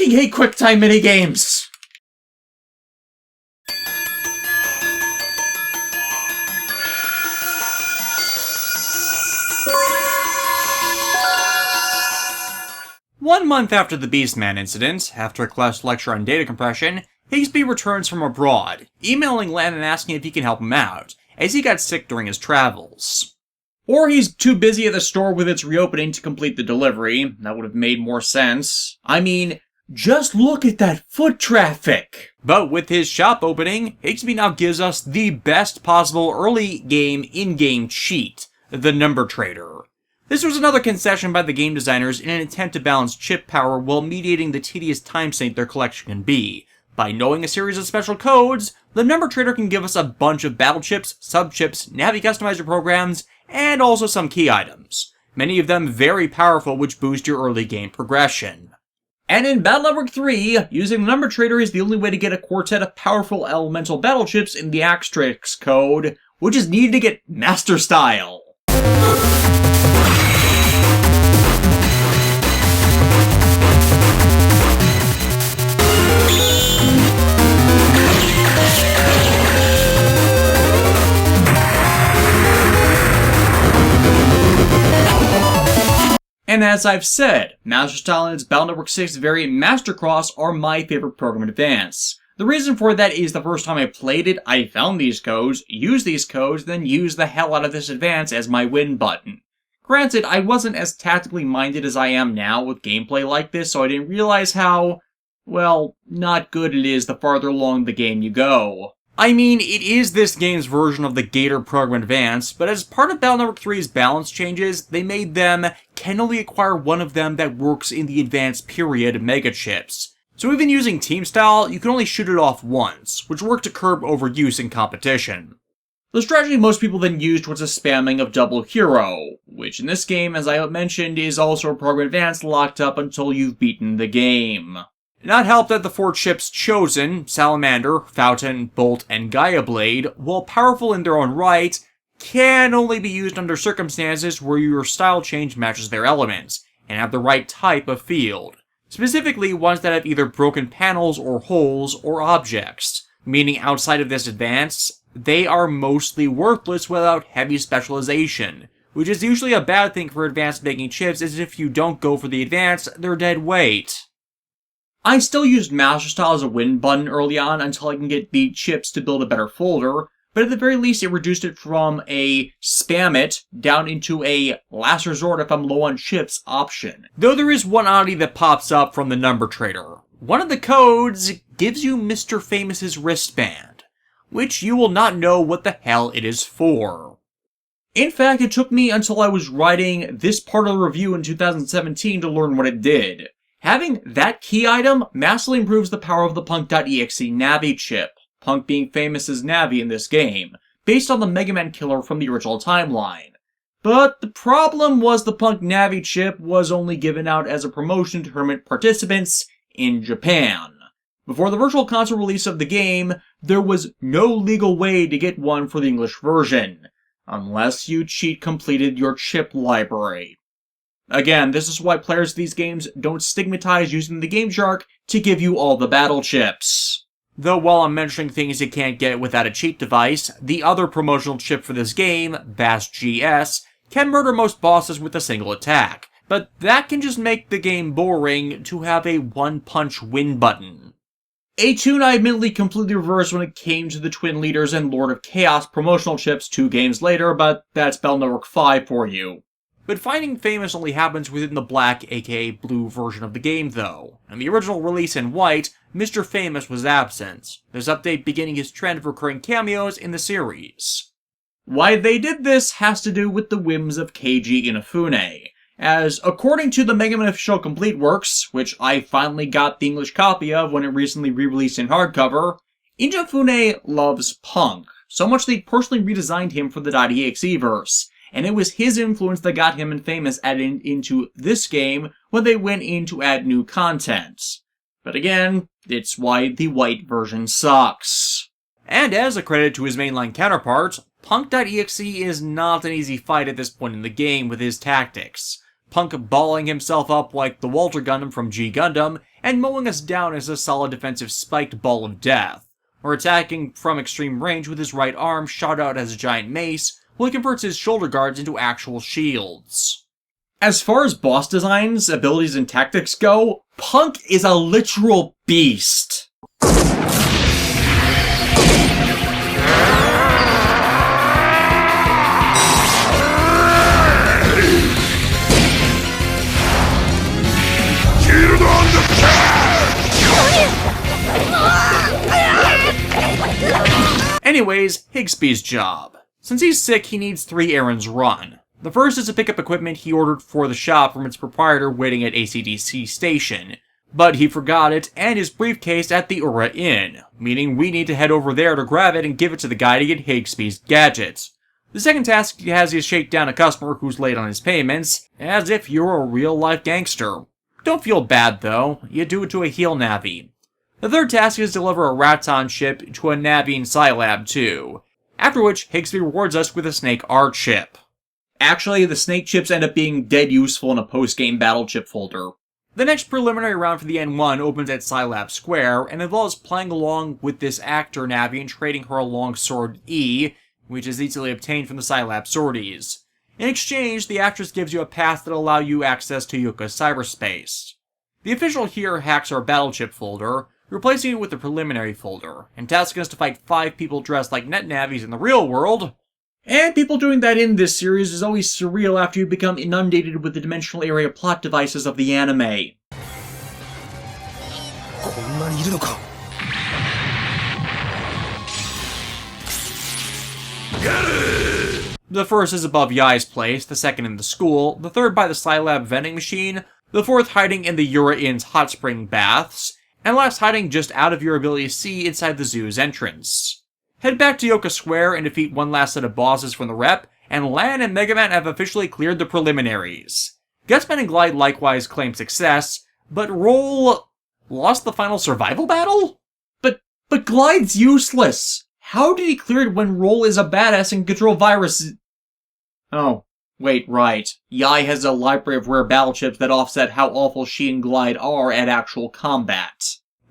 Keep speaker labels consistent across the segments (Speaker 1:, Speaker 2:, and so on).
Speaker 1: fucking hate QuickTime minigames!
Speaker 2: One month after the Beastman incident, after a class lecture on data compression, Higsby returns from abroad, emailing Lan and asking if he can help him out, as he got sick during his travels.
Speaker 1: Or he's too busy at the store with its reopening to complete the delivery. That would have made more sense. I mean, just look at that foot traffic!
Speaker 2: But with his shop opening, Higsby now gives us the best possible early game in-game cheat, the Number Trader. This was another concession by the game designers in an attempt to balance chip power while mediating the tedious time sink their collection can be. By knowing a series of special codes, the Number Trader can give us a bunch of battle chips, sub-chips, Navi customizer programs, and also some key items. Many of them very powerful, which boost your early game progression.
Speaker 1: And in Battle Network 3, using the Number Trader is the only way to get a quartet of powerful elemental battle chips in the Axtrix code, which is needed to get Master Style. And as I've said, Master Style and its Battle Network 6 variant Master Cross are my favorite program advance. The reason for that is the first time I played it, I found these codes, used these codes, then used the hell out of this advance as my win button. Granted, I wasn't as tactically minded as I am now with gameplay like this, so I didn't realize how, well, not good it is the farther along the game you go.
Speaker 2: I mean, it is this game's version of the Gator Program Advance, but as part of Battle Network 3's balance changes, they made them can only acquire one of them that works in the Advance period Mega Chips. So even using Team Style, you can only shoot it off once, which worked to curb overuse in competition.
Speaker 1: The strategy most people then used was a spamming of Double Hero, which in this game, as I mentioned, is also a Program Advance locked up until you've beaten the game.
Speaker 2: Not helped that the 4 chips chosen, Salamander, Fountain, Bolt, and Gaia Blade, while powerful in their own right, can only be used under circumstances where your style change matches their elements, and have the right type of field. Specifically, ones that have either broken panels or holes or objects, meaning outside of this advance, they are mostly worthless without heavy specialization, which is usually a bad thing for advanced making chips, as if you don't go for the advance, they're dead weight.
Speaker 1: I still used Master Style as a win button early on until I can get the chips to build a better folder, but at the very least it reduced it from a spam it down into a last resort if I'm low on chips option.
Speaker 2: Though there is one oddity that pops up from the Number Trader. One of the codes gives you Mr. Famous's wristband, which you will not know what the hell it is for.
Speaker 1: In fact, it took me until I was writing this part of the review in 2017 to learn what it did. Having that key item massively improves the power of the Punk.exe Navi chip, Punk being famous as Navi in this game, based on the Mega Man killer from the original timeline. But the problem was the Punk Navi chip was only given out as a promotion to tournament participants in Japan. Before the Virtual Console release of the game, there was no legal way to get one for the English version, unless you cheat completed your chip library. Again, this is why players of these games don't stigmatize using the Game Shark to give you all the battle chips.
Speaker 2: Though while I'm mentioning things you can't get without a cheat device, the other promotional chip for this game, Bass GS, can murder most bosses with a single attack, but that can just make the game boring to have a one-punch win button.
Speaker 1: A tune I admittedly completely reversed when it came to the Twin Leaders and Lord of Chaos promotional chips 2 games later, but that's Battle Network 5 for you.
Speaker 2: But finding Famous only happens within the black, aka blue version of the game though. In the original release in white, Mr. Famous was absent, this update beginning his trend of recurring cameos in the series.
Speaker 1: Why they did this has to do with the whims of Keiji Inafune, as according to the Mega Man Official Complete Works, which I finally got the English copy of when it recently re-released in hardcover, Inafune loves Punk, so much they personally redesigned him for the .exe verse. And it was his influence that got him and Famous added into this game when they went in to add new content. But again, it's why the white version sucks.
Speaker 2: And as a credit to his mainline counterpart, Punk.exe is not an easy fight at this point in the game with his tactics. Punk balling himself up like the Walter Gundam from G Gundam, and mowing us down as a solid defensive spiked ball of death, or attacking from extreme range with his right arm shot out as a giant mace, while he converts his shoulder guards into actual shields.
Speaker 1: As far as boss designs, abilities, and tactics go, Punk is a literal beast.
Speaker 2: Anyways, Higsby's job. Since he's sick, he needs 3 errands run. The first is to pick up equipment he ordered for the shop from its proprietor waiting at ACDC station, but he forgot it and his briefcase at the Ura Inn, meaning we need to head over there to grab it and give it to the guy to get Higsby's gadgets. The second task has you shake down a customer who's late on his payments, as if you're a real-life gangster. Don't feel bad though, you do it to a heel Navi. The third task is to deliver a Raton chip to a Navi in Scilab 2, after which Higsby rewards us with a Snake R chip.
Speaker 1: Actually, the snake chips end up being dead useful in a post-game battle chip folder.
Speaker 2: The next preliminary round for the N1 opens at Scilab Square, and involves playing along with this actor Navi and trading her a longsword E, which is easily obtained from the Scilab sorties. In exchange, the actress gives you a pass that will allow you access to Yuka's cyberspace. The official here hacks our battle chip folder, replacing it with the preliminary folder, and tasking us to fight 5 people dressed like net Navis in the real world.
Speaker 1: And people doing that in this series is always surreal after you become inundated with the dimensional area plot devices of the anime.
Speaker 2: The first is above Yai's place, the second in the school, the third by the Scilab vending machine, the fourth hiding in the Ura Inn's hot spring baths, and last hiding just out of your ability to see inside the zoo's entrance. Head back to Yoka Square and defeat one last set of bosses from the rep, and Lan and Megaman have officially cleared the preliminaries. Gutsman and Glide likewise claim success, but Roll lost the final survival battle?
Speaker 1: But Glide's useless! How did he clear it when Roll is a badass and control viruses? Oh, wait, right. Yai has a library of rare battle chips that offset how awful she and Glide are at actual combat.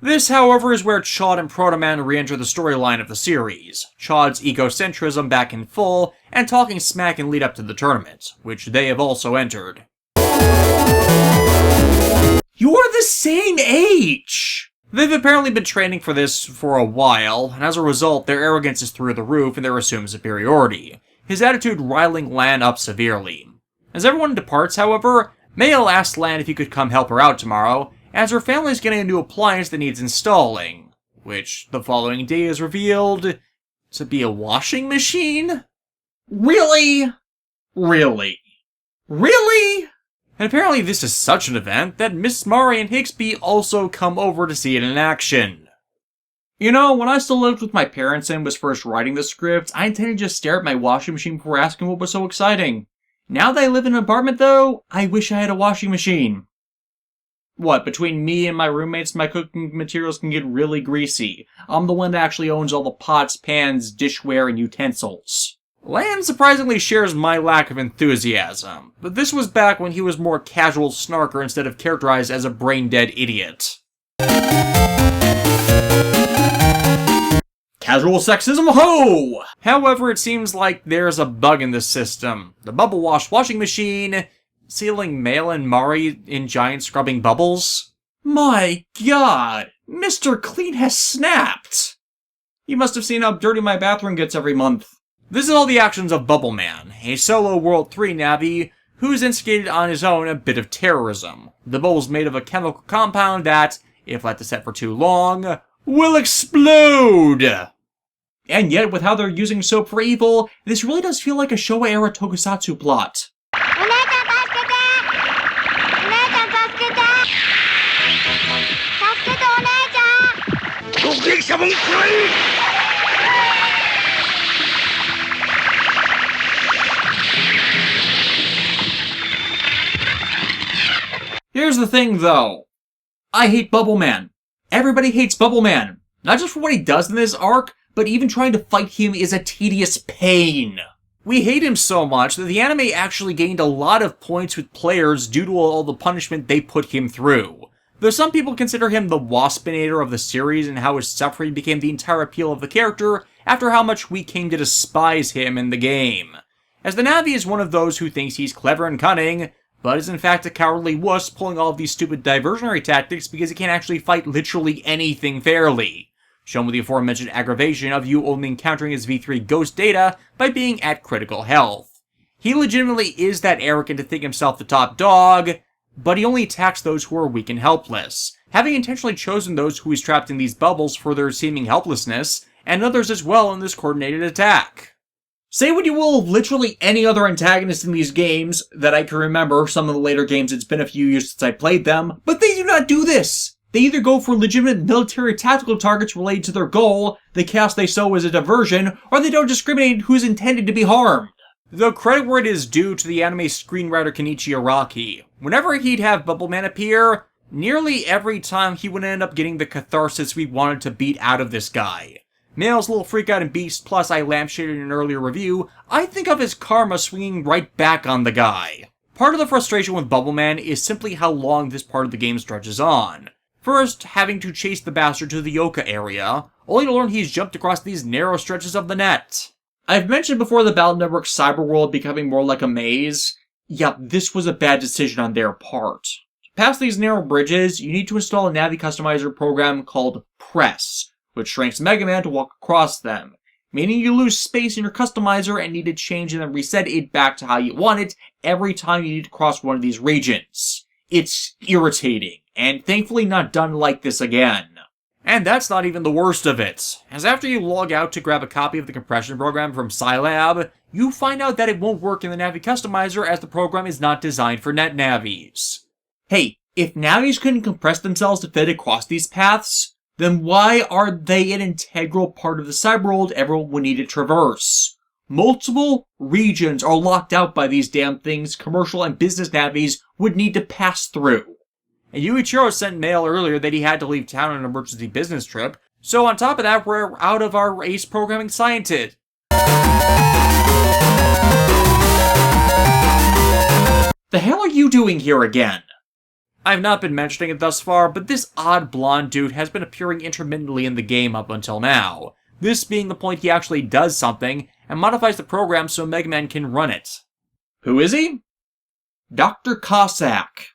Speaker 2: This, however, is where Chod and Protoman re-enter the storyline of the series. Chod's egocentrism back in full, and talking smack in lead up to the tournament, which they have also entered.
Speaker 1: You're the same age!
Speaker 2: They've apparently been training for this for a while, and as a result, their arrogance is through the roof and their assumed superiority, his attitude riling Lan up severely. As everyone departs, however, Mail asks Lan if he could come help her out tomorrow, as her family's getting a new appliance that needs installing, which the following day is revealed to be a washing machine?
Speaker 1: Really? Really? Really?
Speaker 2: And apparently this is such an event that Miss Mari and Higsby also come over to see it in action.
Speaker 1: You know, when I still lived with my parents and was first writing the script, I intended to just stare at my washing machine before asking what was so exciting. Now that I live in an apartment, though, I wish I had a washing machine. What, between me and my roommates, my cooking materials can get really greasy. I'm the one that actually owns all the pots, pans, dishware, and utensils.
Speaker 2: Lan surprisingly shares my lack of enthusiasm, but this was back when he was more casual snarker instead of characterized as a brain-dead idiot.
Speaker 1: Casual sexism, ho!
Speaker 2: However, it seems like there's a bug in the system. The bubble wash washing machine sealing Mail and Mari in giant scrubbing bubbles.
Speaker 1: My god! Mr. Clean has snapped! You must have seen how dirty my bathroom gets every month.
Speaker 2: This is all the actions of Bubble Man, a solo World 3 Navi who's instigated on his own a bit of terrorism. The bubble's made of a chemical compound that, if left to set for too long, will explode!
Speaker 1: And yet, with how they're using soap for evil, this really does feel like a Showa-era tokusatsu plot. Here's the thing, though. I hate Bubble Man. Everybody hates Bubble Man. Not just for what he does in this arc, but even trying to fight him is a tedious pain.
Speaker 2: We hate him so much that the anime actually gained a lot of points with players due to all the punishment they put him through. Though some people consider him the Waspinator of the series and how his suffering became the entire appeal of the character after how much we came to despise him in the game. As the Navi is one of those who thinks he's clever and cunning, but is in fact a cowardly wuss pulling all of these stupid diversionary tactics because he can't actually fight literally anything fairly. Shown with the aforementioned aggravation of you only encountering his V3 ghost data by being at critical health. He legitimately is that arrogant to think himself the top dog, but he only attacks those who are weak and helpless, having intentionally chosen those who he's trapped in these bubbles for their seeming helplessness, and others as well in this coordinated attack.
Speaker 1: Say what you will of literally any other antagonist in these games that I can remember, some of the later games, it's been a few years since I played them, but they do not do this! They either go for legitimate military tactical targets related to their goal, the chaos they sow as a diversion, or they don't discriminate who's intended to be harmed.
Speaker 2: Though credit where it is due to the anime screenwriter Kenichi Araki, whenever he'd have Bubbleman appear, nearly every time he would end up getting the catharsis we wanted to beat out of this guy. Male's little freak out and beast, plus I lampshaded in an earlier review, I think of his karma swinging right back on the guy. Part of the frustration with Bubbleman is simply how long this part of the game stretches on. First, having to chase the bastard to the Yoka area, only to learn he's jumped across these narrow stretches of the net.
Speaker 1: I've mentioned before the Battle Network cyberworld becoming more like a maze. Yeah, this was a bad decision on their part. To pass these narrow bridges, you need to install a Navi customizer program called Press, which shrinks Megaman to walk across them, meaning you lose space in your customizer and need to change and then reset it back to how you want it every time you need to cross one of these regions. It's irritating, and thankfully not done like this again.
Speaker 2: And that's not even the worst of it, as after you log out to grab a copy of the compression program from Scilab, you find out that it won't work in the Navi customizer as the program is not designed for net Navis.
Speaker 1: Hey, if Navis couldn't compress themselves to fit across these paths, then why are they an integral part of the cyberworld everyone would need to traverse? Multiple regions are locked out by these damn things commercial and business Navis would need to pass through.
Speaker 2: And Yuichiro sent mail earlier that he had to leave town on an emergency business trip, so on top of that, we're out of our ace programming scientist.
Speaker 1: The hell are you doing here again?
Speaker 2: I've not been mentioning it thus far, but this odd blonde dude has been appearing intermittently in the game up until now. This being the point he actually does something, and modifies the program so Megaman can run it.
Speaker 1: Who is he? Dr. Cossack.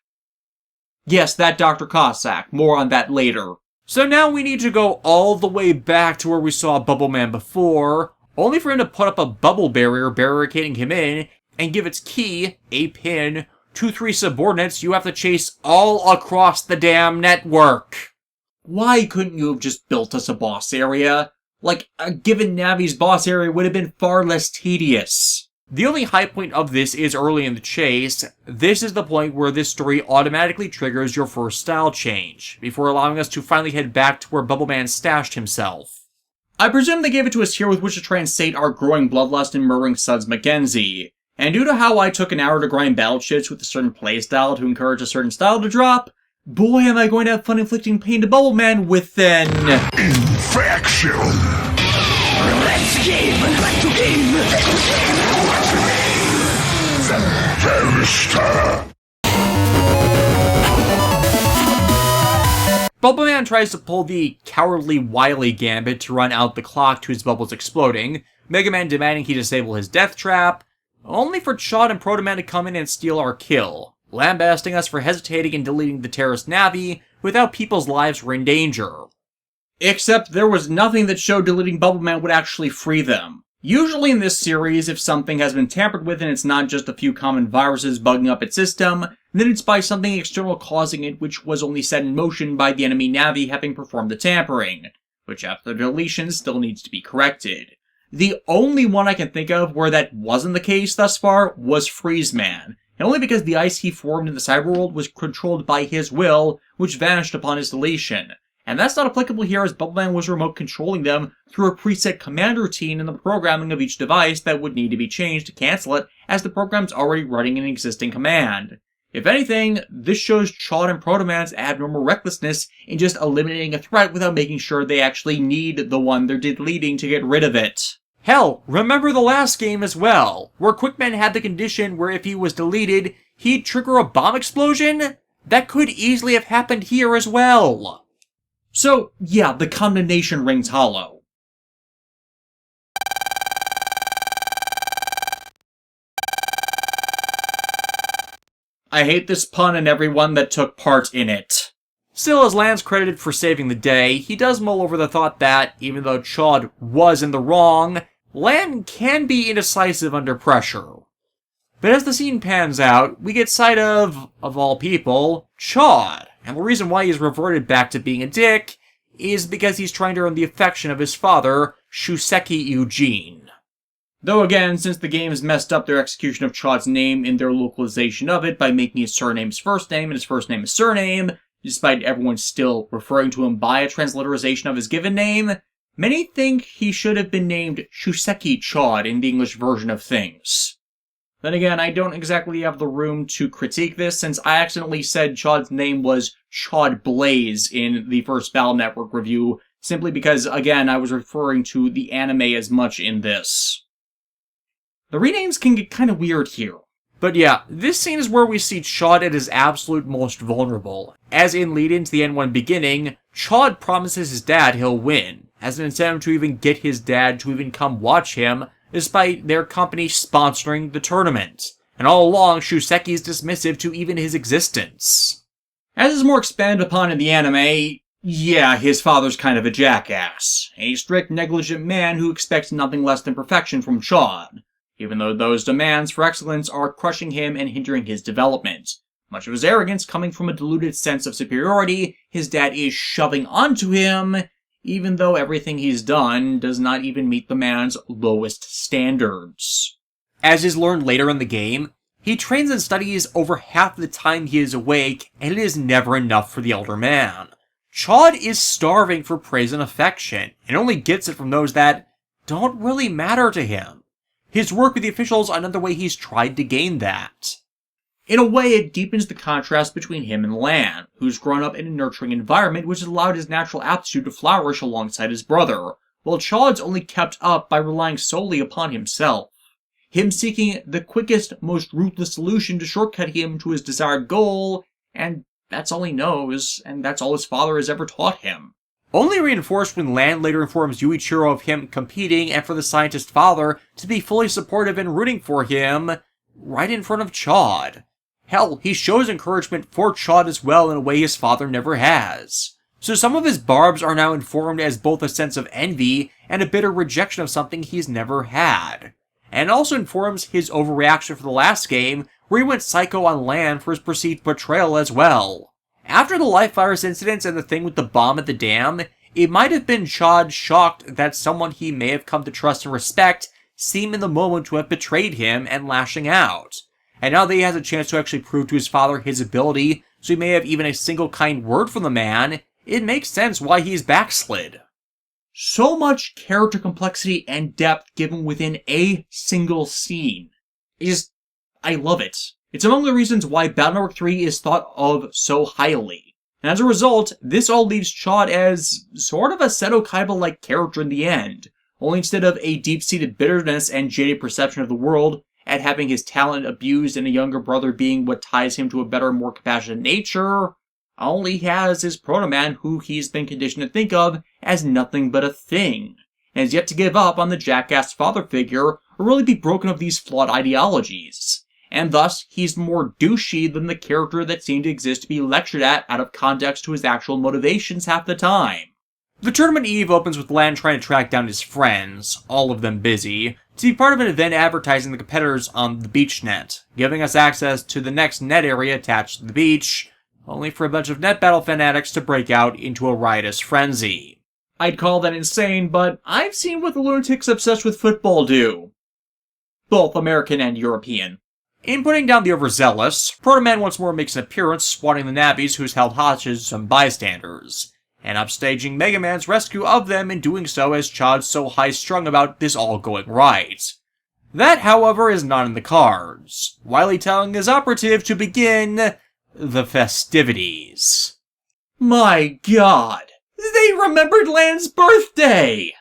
Speaker 1: Yes, that Dr. Cossack. More on that later.
Speaker 2: So now we need to go all the way back to where we saw Bubbleman before, only for him to put up a bubble barrier barricading him in, and give its key, a pin, to 3 subordinates you have to chase all across the damn network.
Speaker 1: Why couldn't you have just built us a boss area? Like, a given Navi's boss area would have been far less tedious.
Speaker 2: The only high point of this is early in the chase. This is the point where this story automatically triggers your first style change, before allowing us to finally head back to where Bubbleman stashed himself.
Speaker 1: I presume they gave it to us here with which to translate our growing bloodlust and murdering Suds Mackenzie. And due to how I took an hour to grind battleships with a certain playstyle to encourage a certain style to drop, boy am I going to have fun inflicting pain to Bubbleman with an...
Speaker 3: infection! Let's game! Back to game!
Speaker 2: Bubbleman tries to pull the cowardly Wily gambit to run out the clock to his bubbles exploding, Megaman demanding he disable his death trap, only for Chad and Protoman to come in and steal our kill, lambasting us for hesitating and deleting the terrorist Navi without people's lives were in danger.
Speaker 1: Except there was nothing that showed deleting Bubbleman would actually free them. Usually in this series, if something has been tampered with and it's not just a few common viruses bugging up its system, then it's by something external causing it which was only set in motion by the enemy Navi having performed the tampering, which after deletion still needs to be corrected. The only one I can think of where that wasn't the case thus far was Freezeman, and only because the ice he formed in the cyberworld was controlled by his will, which vanished upon his deletion. And that's not applicable here as Bubbleman was remote controlling them through a preset command routine in the programming of each device that would need to be changed to cancel it as the program's already running an existing command. If anything, this shows Chad and Protoman's abnormal recklessness in just eliminating a threat without making sure they actually need the one they're deleting to get rid of it.
Speaker 2: Hell, remember the last game as well, where Quickman had the condition where if he was deleted, he'd trigger a bomb explosion? That could easily have happened here as well.
Speaker 1: So, yeah, the condemnation rings hollow. I hate this pun and everyone that took part in it.
Speaker 2: Still, as Lan's credited for saving the day, he does mull over the thought that, even though Chod was in the wrong, Lan can be indecisive under pressure. But as the scene pans out, we get sight of all people, Chod. And the reason why he's reverted back to being a dick is because he's trying to earn the affection of his father, Souseki Eugene.
Speaker 1: Though again, since the games messed up their execution of Chod's name in their localization of it by making his surname his first name and his first name his surname, despite everyone still referring to him by a transliteration of his given name, many think he should have been named Souseki Chod in the English version of things. Then again, I don't exactly have the room to critique this, since I accidentally said Chod's name was Chod Blaze in the first Battle Network review, simply because, again, I was referring to the anime as much in this. The renames can get kind of weird here.
Speaker 2: But yeah, this scene is where we see Chod at his absolute most vulnerable. As in lead into the N1 beginning, Chod promises his dad he'll win, as an incentive to even get his dad to even come watch him, despite their company sponsoring the tournament. And all along, Souseki is dismissive to even his existence.
Speaker 1: As is more expanded upon in the anime, yeah, his father's kind of a jackass. A strict, negligent man who expects nothing less than perfection from Chod, even though those demands for excellence are crushing him and hindering his development. Much of his arrogance coming from a deluded sense of superiority his dad is shoving onto him, even though everything he's done does not even meet the man's lowest standards.
Speaker 2: As is learned later in the game, he trains and studies over half the time he is awake, and it is never enough for the elder man. Chod is starving for praise and affection, and only gets it from those that don't really matter to him. His work with the officials is another way he's tried to gain that.
Speaker 1: In a way, it deepens the contrast between him and Lan, who's grown up in a nurturing environment which has allowed his natural aptitude to flourish alongside his brother, while Chod's only kept up by relying solely upon himself. Him seeking the quickest, most ruthless solution to shortcut him to his desired goal, and that's all he knows, and that's all his father has ever taught him.
Speaker 2: Only reinforced when Lan later informs Yuichiro of him competing and for the scientist father to be fully supportive and rooting for him right in front of Chod. Hell, he shows encouragement for Chod as well in a way his father never has. So some of his barbs are now informed as both a sense of envy and a bitter rejection of something he's never had. And it also informs his overreaction for the last game, where he went psycho on Lan for his perceived betrayal as well. After the life virus incidents and the thing with the bomb at the dam, it might have been Chod shocked that someone he may have come to trust and respect seemed in the moment to have betrayed him and lashing out. And now that he has a chance to actually prove to his father his ability, so he may have even a single kind word from the man, it makes sense why he's backslid.
Speaker 1: So much character complexity and depth given within a single scene. I love it. It's among the reasons why Battle Network 3 is thought of so highly. And as a result, this all leaves Chod as sort of a Seto Kaiba-like character in the end, only instead of a deep-seated bitterness and jaded perception of the world, at having his talent abused and a younger brother being what ties him to a better, more compassionate nature, all he has is Proto-Man, who he's been conditioned to think of as nothing but a thing, and has yet to give up on the jackass father figure or really be broken of these flawed ideologies. And thus, he's more douchey than the character that seemed to exist to be lectured at out of context to his actual motivations half the time.
Speaker 2: The tournament eve opens with Lan trying to track down his friends, all of them busy, to be part of an event advertising the competitors on the beach net, giving us access to the next net area attached to the beach, only for a bunch of net battle fanatics to break out into a riotous frenzy.
Speaker 1: I'd call that insane, but I've seen what the lunatics obsessed with football do. Both American and European.
Speaker 2: In putting down the overzealous, Proto-Man once more makes an appearance swatting the Navis who's held hostage some bystanders, and upstaging Mega Man's rescue of them in doing so as Chod's so high-strung about this all going right. That, however, is not in the cards, Wily telling his operative to begin the festivities.
Speaker 1: My god! They remembered Lan's birthday!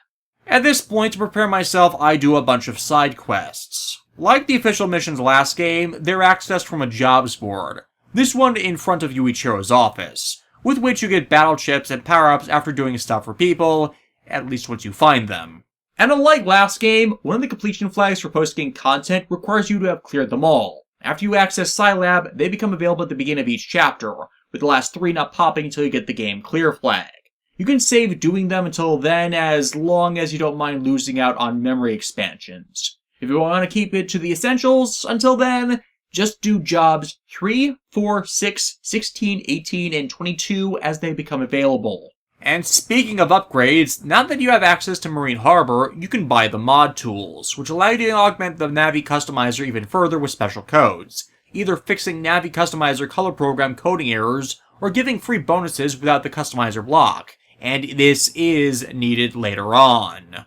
Speaker 2: At this point, to prepare myself, I do a bunch of side quests. Like the official missions last game, they're accessed from a jobs board, This one in front of Yuichiro's office, with which you get battle chips and power-ups after doing stuff for people, at least once you find them.
Speaker 1: And unlike last game, one of the completion flags for post-game content requires you to have cleared them all. After you access Scilab, they become available at the beginning of each chapter, with the last 3 not popping until you get the game clear flag. You can save doing them until then, as long as you don't mind losing out on memory expansions. If you want to keep it to the essentials, until then, just do jobs 3, 4, 6, 16, 18, and 22 as they become available.
Speaker 2: And speaking of upgrades, now that you have access to Marine Harbor, you can buy the mod tools, which allow you to augment the Navi customizer even further with special codes, either fixing Navi customizer color program coding errors, or giving free bonuses without the customizer block, and this is needed later on.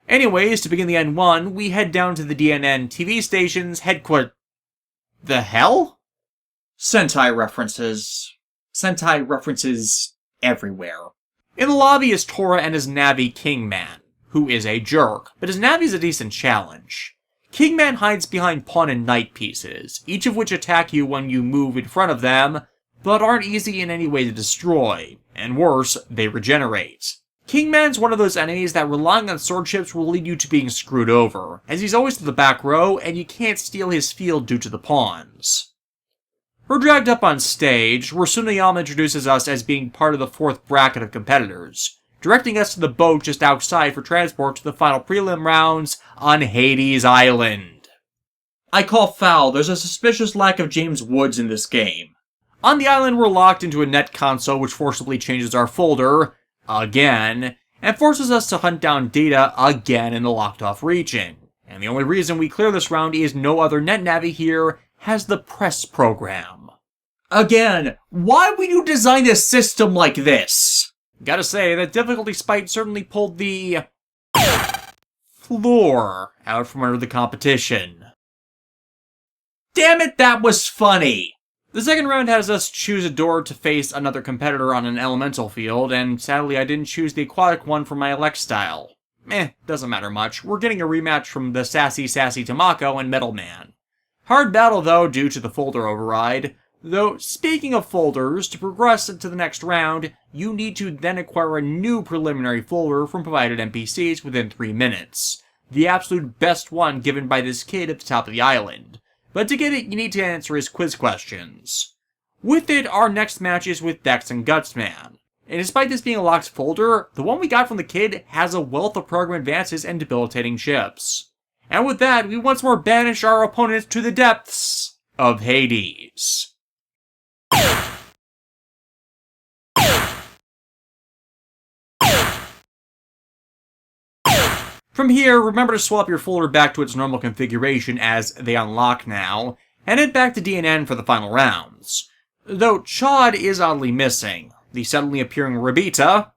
Speaker 2: Anyways, to begin the N1, we head down to the DNN TV station's headquarters. The hell?
Speaker 1: Sentai references everywhere.
Speaker 2: In the lobby is Tora and his Navi Kingman, who is a jerk, but his Navi's a decent challenge. Kingman hides behind pawn and knight pieces, each of which attack you when you move in front of them, but aren't easy in any way to destroy, and worse, they regenerate. Kingman's one of those enemies that relying on sword chips will lead you to being screwed over, as he's always to the back row and you can't steal his field due to the pawns. We're dragged up on stage, where Tsuneyama introduces us as being part of the 4th bracket of competitors, directing us to the boat just outside for transport to the final prelim rounds on Hades Island.
Speaker 1: I call foul, there's a suspicious lack of James Woods in this game.
Speaker 2: On the island, we're locked into a net console which forcibly changes our folder, again, and forces us to hunt down data again in the locked-off region. And the only reason we clear this round is no other net Navi here has the press program.
Speaker 1: Again, why would you design a system like this?
Speaker 2: Gotta say, that difficulty spike certainly pulled the floor out from under the competition.
Speaker 1: Damn it, that was funny!
Speaker 2: The second round has us choose a door to face another competitor on an elemental field, and sadly I didn't choose the aquatic one for my elect style. Doesn't matter much. We're getting a rematch from the Sassy Tamako and Metal Man. Hard battle though, due to the folder override. Though, speaking of folders, to progress into the next round, you need to then acquire a new preliminary folder from provided NPCs within 3 minutes. The absolute best one given by this kid at the top of the island. But to get it, you need to answer his quiz questions. With it, our next match is with Dex and Gutsman. And despite this being a locked folder, the one we got from the kid has a wealth of program advances and debilitating chips. And with that, we once more banish our opponents to the depths of Hades. From here, remember to swap your folder back to its normal configuration as they unlock now, and head back to DNN for the final rounds. Though Chad is oddly missing, the suddenly appearing Rabita.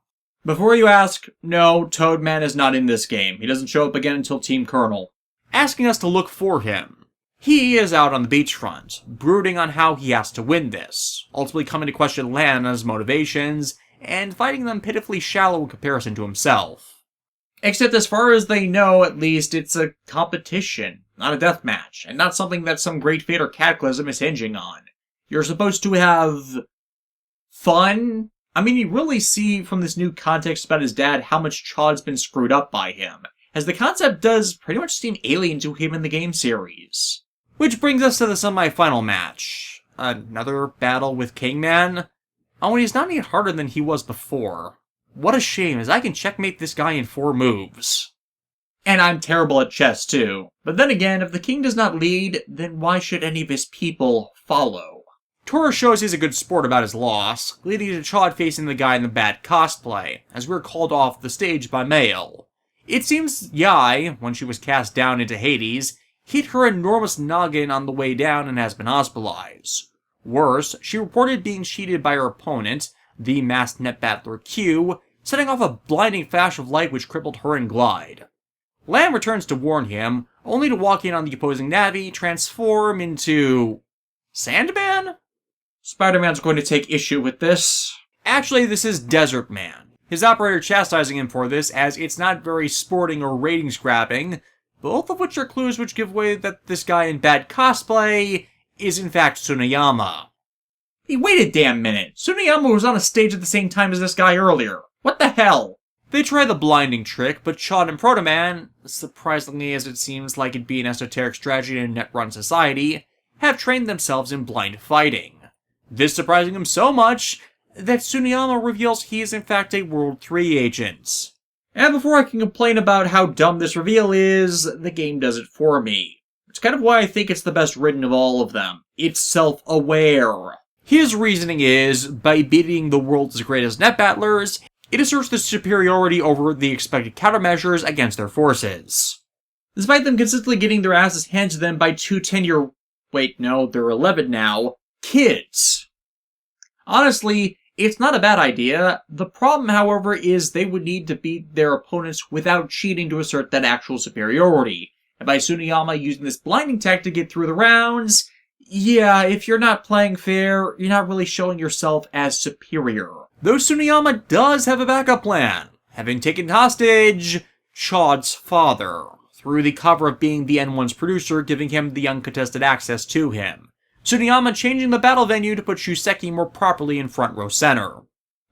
Speaker 1: Before you ask, no, Toadman is not in this game. He doesn't show up again until Team Colonel.
Speaker 2: Asking us to look for him. He is out on the beachfront, brooding on how he has to win this, ultimately coming to question Lana's motivations, and finding them pitifully shallow in comparison to himself.
Speaker 1: Except as far as they know, at least, it's a competition, not a deathmatch, and not something that some great fate or cataclysm is hinging on. You're supposed to have fun? I mean, you really see from this new context about his dad how much Chad's been screwed up by him, as the concept does pretty much seem alien to him in the game series.
Speaker 2: Which brings us to the semi-final match. Another battle with Kingman? Oh, and he's not any harder than he was before. What a shame, as I can checkmate this guy in 4 moves.
Speaker 1: And I'm terrible at chess, too. But then again, if the king does not lead, then why should any of his people follow?
Speaker 2: Tora shows he's a good sport about his loss, leading to Chad facing the guy in the bad cosplay, as we're called off the stage by Mail. It seems Yai, when she was cast down into Hades, hit her enormous noggin on the way down and has been hospitalized. Worse, she reported being cheated by her opponent, the masked net battler Q, setting off a blinding flash of light which crippled her and Glide. Lamb returns to warn him, only to walk in on the opposing Navi, transform into Sandman?
Speaker 1: Spider-Man's going to take issue with this.
Speaker 2: Actually, this is Desert Man. His operator chastising him for this, as it's not very sporting or ratings grabbing, both of which are clues which give away that this guy in bad cosplay is in fact Tsuneyama.
Speaker 1: Hey, wait a damn minute. Tsuneyama was on a stage at the same time as this guy earlier. What the hell?
Speaker 2: They try the blinding trick, but Chad and Proto-Man, surprisingly as it seems like it'd be an esoteric strategy in a net-run society, have trained themselves in blind fighting. This surprising him so much that Tsuneyama reveals he is in fact a World 3 agent.
Speaker 1: And before I can complain about how dumb this reveal is, the game does it for me. It's kind of why I think it's the best written of all of them. It's self-aware.
Speaker 2: His reasoning is, by beating the world's greatest net battlers, it asserts the superiority over the expected countermeasures against their forces.
Speaker 1: Despite them consistently getting their asses handed to them by two 10-year... wait, no, they're 11 now... kids. Honestly, it's not a bad idea. The problem, however, is they would need to beat their opponents without cheating to assert that actual superiority. And by Tsuneyama using this blinding tech to get through the rounds... yeah, if you're not playing fair, you're not really showing yourself as superior.
Speaker 2: Though Tsuneyama does have a backup plan, having taken hostage Chod's father, through the cover of being the N1's producer, giving him the uncontested access to him. Tsuneyama changing the battle venue to put Souseki more properly in front row center.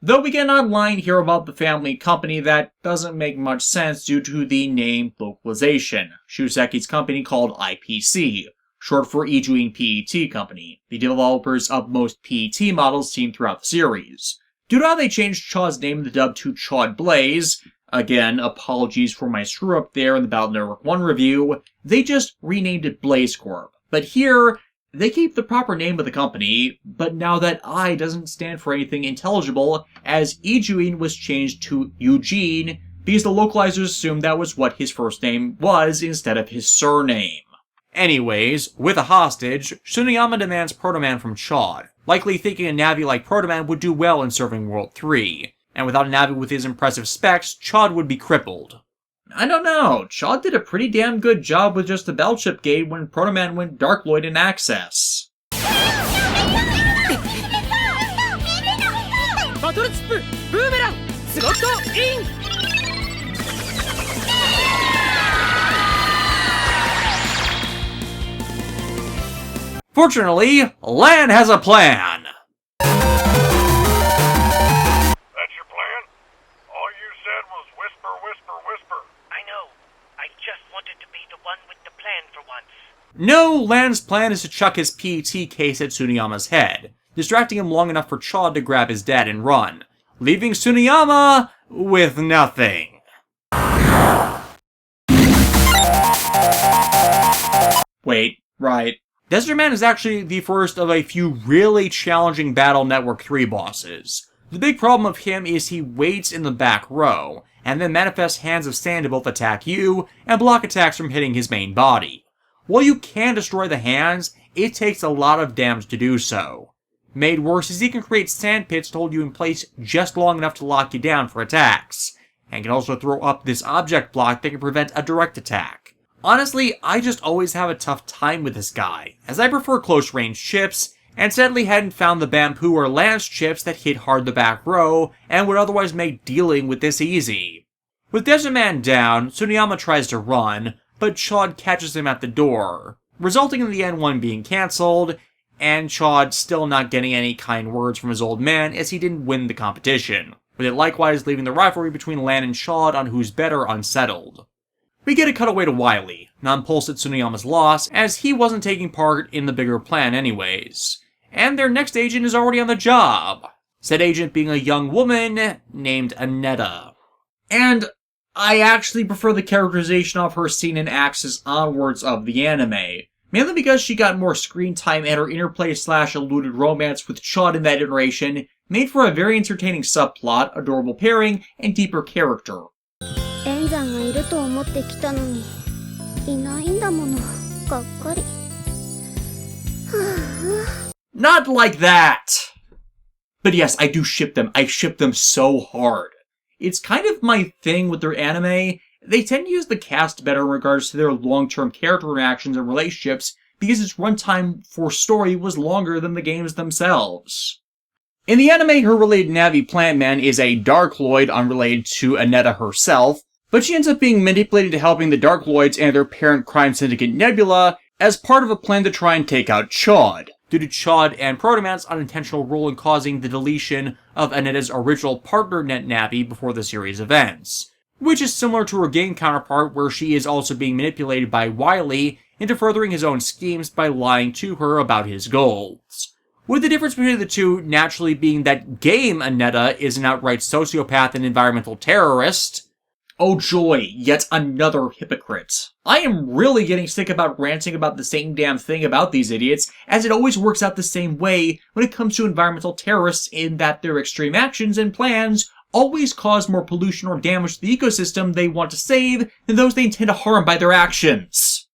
Speaker 1: Though we get an online here about the family company that doesn't make much sense due to the name localization. Souseki's company called IPC. Short for Ijuin PET Company, the developers of most PET models seen throughout the series. Due to how they changed Chod's name in the dub to Chod Blaze, again, apologies for my screw-up there in the Battle Network 1 review, they just renamed it Blaze Corp. But here, they keep the proper name of the company, but now that I doesn't stand for anything intelligible, as Ijuin was changed to Eugene, because the localizers assumed that was what his first name was instead of his surname.
Speaker 2: Anyways, with a hostage, Tsuneyama demands Proto-Man from Chad, likely thinking a Navi like Proto-Man would do well in serving World 3, and without a Navi with his impressive specs, Chad would be crippled.
Speaker 1: I don't know, Chad did a pretty damn good job with just the bell chip gate when Proto-Man went Darkloid in Access.
Speaker 2: Fortunately, Lan has a plan!
Speaker 3: That's your plan? All you said was whisper, whisper, whisper.
Speaker 4: I know. I just wanted to be the one with the plan for once.
Speaker 2: No, Lan's plan is to chuck his PET case at Tsuneyama's head, distracting him long enough for Chad to grab his dad and run, leaving Tsuneyama with nothing.
Speaker 1: Wait, right.
Speaker 2: Desert Man is actually the first of a few really challenging Battle Network 3 bosses. The big problem of him is he waits in the back row, and then manifests hands of sand to both attack you and block attacks from hitting his main body. While you can destroy the hands, it takes a lot of damage to do so. Made worse is he can create sand pits to hold you in place just long enough to lock you down for attacks, and can also throw up this object block that can prevent a direct attack. Honestly, I just always have a tough time with this guy, as I prefer close-range chips, and sadly hadn't found the bamboo or lance chips that hit hard the back row, and would otherwise make dealing with this easy. With Desert Man down, Tsuneyama tries to run, but Chad catches him at the door, resulting in the N1 being cancelled, and Chad still not getting any kind words from his old man as he didn't win the competition, with it likewise leaving the rivalry between Lan and Chad on who's better unsettled. We get a cutaway to Wily, nonplussed at Tsuneyama's loss, as he wasn't taking part in the bigger plan anyways. And their next agent is already on the job, said agent being a young woman named Annetta.
Speaker 1: And I actually prefer the characterization of her seen in Axis onwards of the anime, mainly because she got more screen time and her interplay/alluded romance with Chad in that iteration made for a very entertaining subplot, adorable pairing, and deeper character. Not like that! But yes, I do ship them. I ship them so hard. It's kind of my thing with their anime. They tend to use the cast better in regards to their long-term character interactions and relationships because its runtime for story was longer than the games themselves. In the anime, her related Navi Plant Man is a Darkloid unrelated to Annetta herself, but she ends up being manipulated to helping the Darkloids and their parent crime syndicate Nebula as part of a plan to try and take out Chod.
Speaker 2: Due to Chod and Protoman's unintentional role in causing the deletion of Annetta's original partner Navi before the series events, which is similar to her game counterpart where she is also being manipulated by Wily into furthering his own schemes by lying to her about his goals. With the difference between the two naturally being that game Annetta is an outright sociopath and environmental terrorist.
Speaker 1: Oh joy, yet another hypocrite. I am really getting sick about ranting about the same damn thing about these idiots, as it always works out the same way when it comes to environmental terrorists in that their extreme actions and plans always cause more pollution or damage to the ecosystem they want to save than those they intend to harm by their actions.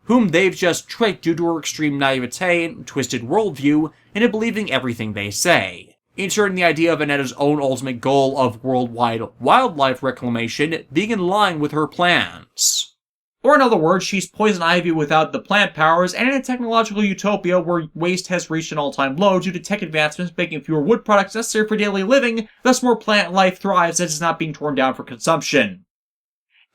Speaker 2: Whom they've just tricked due to her extreme naivete and twisted worldview into believing everything they say, inserting the idea of Annetta's own ultimate goal of worldwide wildlife reclamation being in line with her plans.
Speaker 1: Or in other words, she's poison ivy without the plant powers, and in a technological utopia where waste has reached an all-time low due to tech advancements making fewer wood products necessary for daily living, thus more plant life thrives as it's not being torn down for consumption.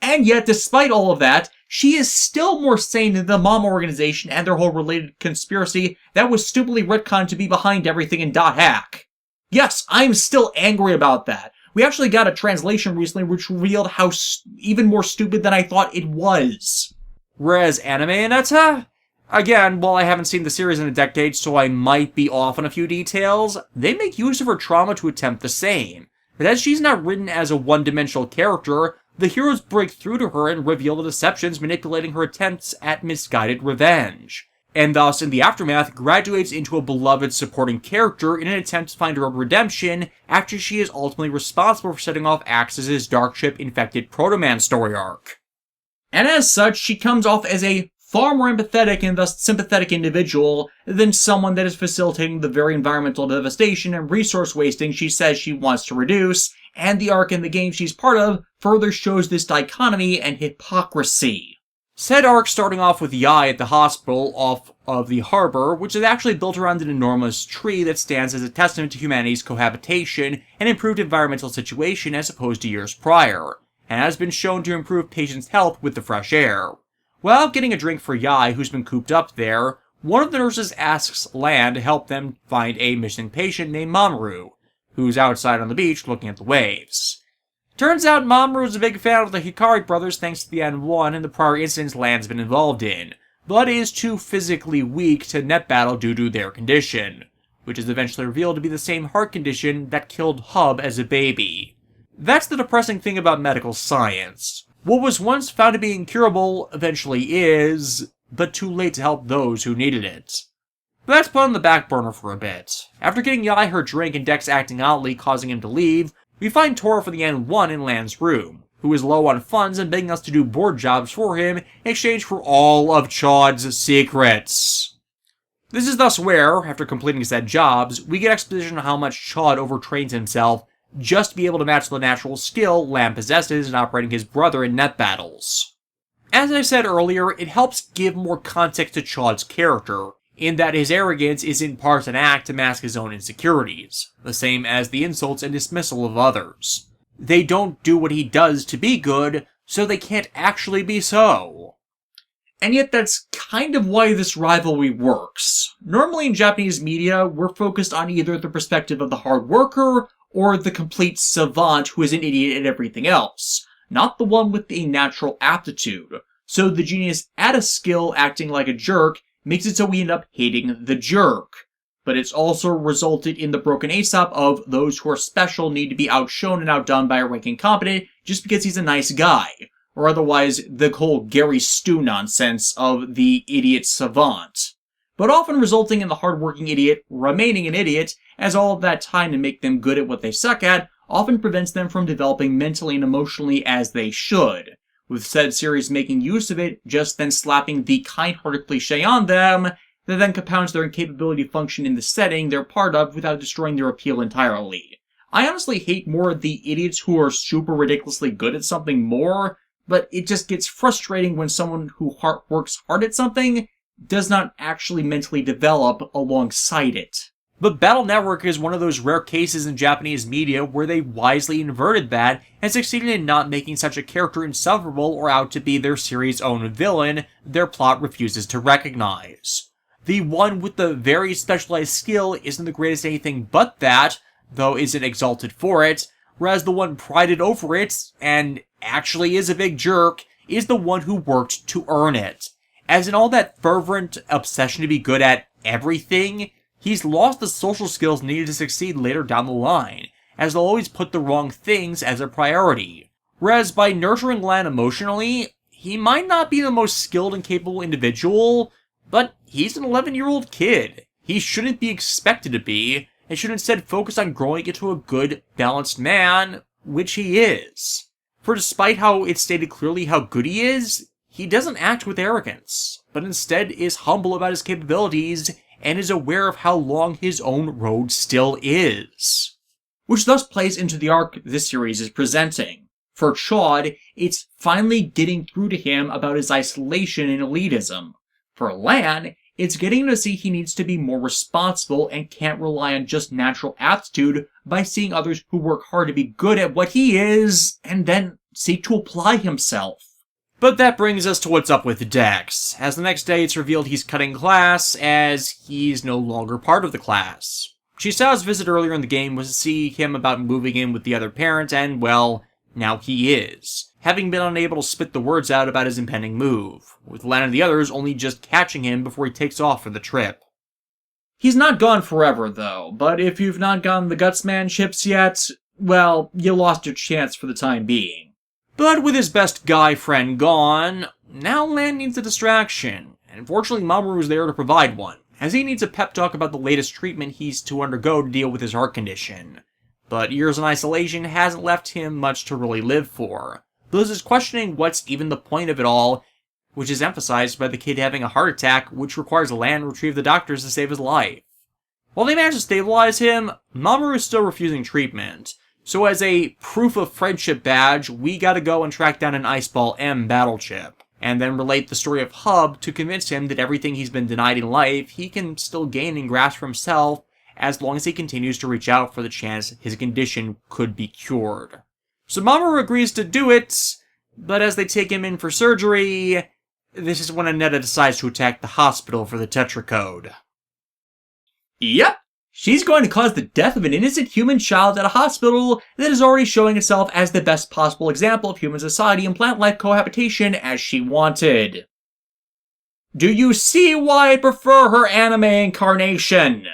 Speaker 1: And yet, despite all of that, she is still more sane than the Mom organization and their whole related conspiracy that was stupidly retconned to be behind everything in .hack. Yes, I'm still angry about that. We actually got a translation recently which revealed how even more stupid than I thought it was.
Speaker 2: Whereas anime Annetta? Again, while I haven't seen the series in a decade, so I might be off on a few details, they make use of her trauma to attempt the same. But as she's not written as a one-dimensional character, the heroes break through to her and reveal the deceptions manipulating her attempts at misguided revenge, and thus, in the aftermath, graduates into a beloved supporting character in an attempt to find her redemption after she is ultimately responsible for setting off Axis' Darkship-infected Proto-Man story arc.
Speaker 1: And as such, she comes off as a far more empathetic and thus sympathetic individual than someone that is facilitating the very environmental devastation and resource wasting she says she wants to reduce, and the arc in the game she's part of further shows this dichotomy and hypocrisy.
Speaker 2: Said arc starting off with Yai at the hospital off of the harbor, which is actually built around an enormous tree that stands as a testament to humanity's cohabitation and improved environmental situation as opposed to years prior, and has been shown to improve patients' health with the fresh air. While getting a drink for Yai, who's been cooped up there, one of the nurses asks Lan to help them find a missing patient named Mamoru, who's outside on the beach looking at the waves. Turns out Mamoru is a big fan of the Hikari brothers thanks to the N1 and the prior incidents Lan's been involved in, but is too physically weak to net battle due to their condition, which is eventually revealed to be the same heart condition that killed Hub as a baby. That's the depressing thing about medical science. What was once found to be incurable eventually is, but too late to help those who needed it. But that's put on the back burner for a bit. After getting Yai her drink and Dex acting oddly causing him to leave, we find Tora for the N1 in Lan's room, who is low on funds and begging us to do board jobs for him in exchange for all of Chod's secrets. This is thus where, after completing said jobs, we get exposition on how much Chod overtrains himself just to be able to match the natural skill Lan possesses in operating his brother in net battles. As I said earlier, it helps give more context to Chod's character, in that his arrogance is in part an act to mask his own insecurities, the same as the insults and dismissal of others. They don't do what he does to be good, so they can't actually be so.
Speaker 1: And yet that's kind of why this rivalry works. Normally in Japanese media, we're focused on either the perspective of the hard worker, or the complete savant who is an idiot at everything else, not the one with a natural aptitude. So the genius at a skill acting like a jerk makes it so we end up hating the jerk. But it's also resulted in the broken Aesop of those who are special need to be outshone and outdone by a rank incompetent just because he's a nice guy. Or otherwise, the whole Gary Stu nonsense of the idiot savant. But often resulting in the hardworking idiot remaining an idiot, as all of that time to make them good at what they suck at often prevents them from developing mentally and emotionally as they should, with said series making use of it, just then slapping the kind-hearted cliche on them that then compounds their incapability to function in the setting they're part of without destroying their appeal entirely. I honestly hate more the idiots who are super ridiculously good at something more, but it just gets frustrating when someone who works hard at something does not actually mentally develop alongside it.
Speaker 2: But Battle Network is one of those rare cases in Japanese media where they wisely inverted that and succeeded in not making such a character insufferable or out to be their series' own villain their plot refuses to recognize. The one with the very specialized skill isn't the greatest anything but that, though isn't exalted for it, whereas the one prided over it, and actually is a big jerk, is the one who worked to earn it. As in all that fervent obsession to be good at everything, he's lost the social skills needed to succeed later down the line, as they'll always put the wrong things as a priority. Whereas by nurturing Lan emotionally, he might not be the most skilled and capable individual, but he's an 11-year-old kid. He shouldn't be expected to be, and should instead focus on growing into a good, balanced man, which he is. For despite how it's stated clearly how good he is, he doesn't act with arrogance, but instead is humble about his capabilities and is aware of how long his own road still is.
Speaker 1: Which thus plays into the arc this series is presenting. For Chad, it's finally getting through to him about his isolation and elitism. For Lan, it's getting to see he needs to be more responsible and can't rely on just natural aptitude by seeing others who work hard to be good at what he is, and then seek to apply himself.
Speaker 2: But that brings us to what's up with Dex, as the next day it's revealed he's cutting class, as he's no longer part of the class. Chisao's visit earlier in the game was to see him about moving in with the other parent, and well, now he is, having been unable to spit the words out about his impending move, with Lan and the others only just catching him before he takes off for the trip.
Speaker 1: He's not gone forever, though, but if you've not gotten the Gutsman chips yet, well, you lost your chance for the time being.
Speaker 2: But with his best guy friend gone, now Lan needs a distraction, and unfortunately Mamoru's there to provide one, as he needs a pep talk about the latest treatment he's to undergo to deal with his heart condition. But years in isolation hasn't left him much to really live for. Liz is questioning what's even the point of it all, which is emphasized by the kid having a heart attack, which requires Lan to retrieve the doctors to save his life. While they manage to stabilize him, Mamoru is still refusing treatment. So as a proof of friendship badge, we gotta go and track down an Ice Ball M battle chip, and then relate the story of Hub to convince him that everything he's been denied in life, he can still gain and grasp for himself, as long as he continues to reach out for the chance his condition could be cured. So Mamoru agrees to do it, but as they take him in for surgery, this is when Annetta decides to attack the hospital for the Tetra Code.
Speaker 1: Yep, she's going to cause the death of an innocent human child at a hospital that is already showing itself as the best possible example of human society and plant life cohabitation as she wanted. Do you see why I prefer her anime incarnation?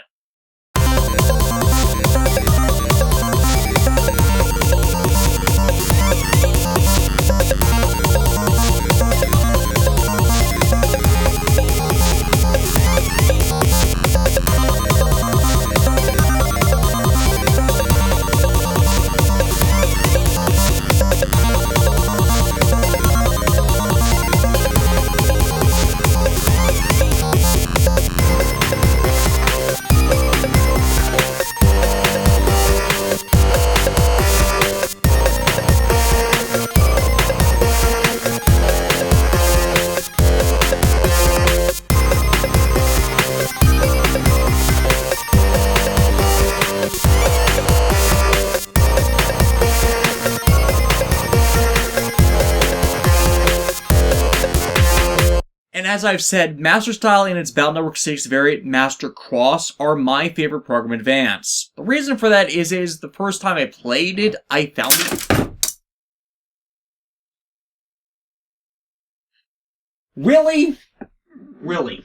Speaker 1: As I've said, Master Style and its Battle Network 6 variant Master Cross are my favorite program advance. The reason for that is the first time I played it, I found it... Really? Really?